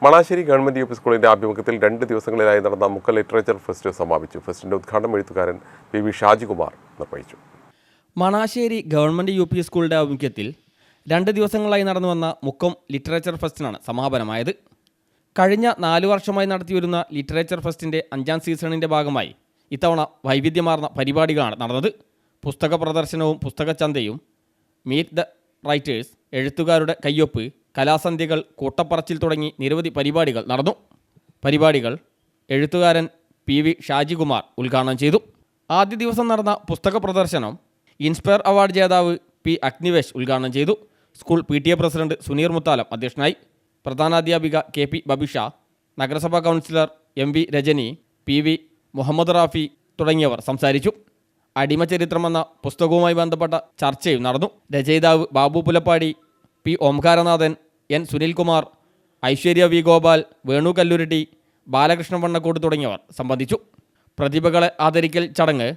Manassery government UP. സ്കൂളിന്റെ ആഭിമുഖ്യത്തിൽ 2 ദിവസങ്ങളിലായി നടന്ന മുക്കം ലിറ്ററേച്ചർ ഫെസ്റ്റ് സമാപിച്ചു. ഫെസ്റ്റിന്റെ ഉദ്ഘാടനം എഴുത്തുകാരൻ പി.വി. ഷാജികുമാർ നിർവഹിച്ചു. Manassery government UP. സ്കൂളിന്റെ ആഭിമുഖ്യത്തിൽ 2 ദിവസങ്ങളായി നടന്നു വന്ന മുക്കം ലിറ്ററേച്ചർ ഫെസ്റ്റിനാണ് സമാപനമായത്. കഴിഞ്ഞ 4 വർഷമായി നടത്തിവരുന്ന ലിറ്ററേച്ചർ ഫെസ്റ്റിന്റെ 5ാം സീസണിന്റെ ഭാഗമായി ഇത്തവണ വൈവിധ്യമാർന്ന പരിപാടികളാണ് നടന്നത്. പുസ്തക പ്രദർശനവും പുസ്തകച്ചന്തയും, മീറ്റ് ദ റൈറ്റേഴ്സ്, എഴുത്തുകാരുടെ കയ്യൊപ്പ്, കലാസന്ധ്യകൾ, കൂട്ടപ്പറച്ചിൽ തുടങ്ങി നിരവധി പരിപാടികൾ നടന്നു. പരിപാടികൾ എഴുത്തുകാരൻ പി.വി. ഷാജികുമാർ ഉദ്ഘാടനം ചെയ്തു. ആദ്യ ദിവസം നടന്ന പുസ്തക പ്രദർശനം ഇൻസ്പയർ അവാർഡ് ജേതാവ് പി. അഗ്നിവേശ് ഉദ്ഘാടനം ചെയ്തു. School PTA president Suneer Muthalam അധ്യക്ഷനായി. പ്രധാനാധ്യാപിക കെ.പി. ബബിഷ, നഗരസഭാ councillor M.V. Rajani, P.V. Muhammad Rafi തുടങ്ങിയവർ സംസാരിച്ചു. അടിമചരിത്രമെന്ന പുസ്തകവുമായി ബന്ധപ്പെട്ട ചർച്ചയും നടന്നു. രചയിതാവ് Babu Pulappadi, P. Omkaranathan, N. Sunilkumar, Aishwarya V. Gopal, Venu Kallurutti, Balakrishnan Vannakkode തുടങ്ങിയവർ സംബന്ധിച്ചു. പ്രതിഭകളെ ആദരിക്കൽ ചടങ്ങ്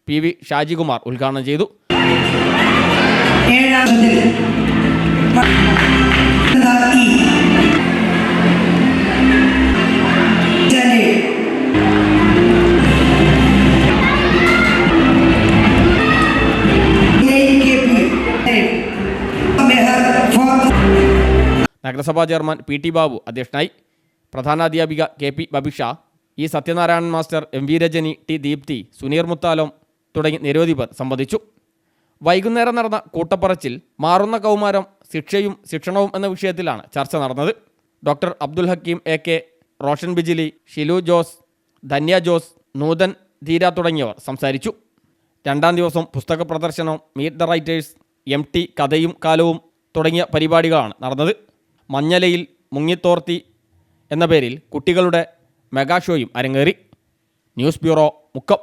പി.വി. ഷാജികുമാർ ഉദ്ഘാടനം ചെയ്തു. നഗരസഭാ ചെയർമാൻ P.T. ബാബു അധ്യക്ഷനായി. പ്രധാനാധ്യാപിക K P. Babisha, E. Satyanarayanan master, M.V. Rajani, T. Deepthi, Suneer Muthalam തുടങ്ങി നിരവധി പേർ സംബന്ധിച്ചു. വൈകുന്നേരം നടന്ന കൂട്ടപ്പറച്ചിൽ മാറുന്ന കൗമാരം, ശിക്ഷയും ശിക്ഷണവും എന്ന വിഷയത്തിലാണ് ചർച്ച നടന്നത്. ഡോക്ടർ അബ്ദുൽ ഹക്കീം AK, റോഷൻ ബിജിലി, ഷിലു ജോസ്, ധന്യ ജോസ്, നൂതൻ ധീര തുടങ്ങിയവർ സംസാരിച്ചു. 2ാം ദിവസം പുസ്തക പ്രദർശനം, മീറ്റ് ദ റൈറ്റേഴ്സ്, MT കഥയും കാലവും തുടങ്ങിയ പരിപാടികളാണ് നടന്നത്. മഞ്ഞലയിൽ മുങ്ങിത്തോർത്തി എന്ന പേരിൽ കുട്ടികളുടെ മെഗാ ഷോയും അരങ്ങേറി. News bureau, Mukkam.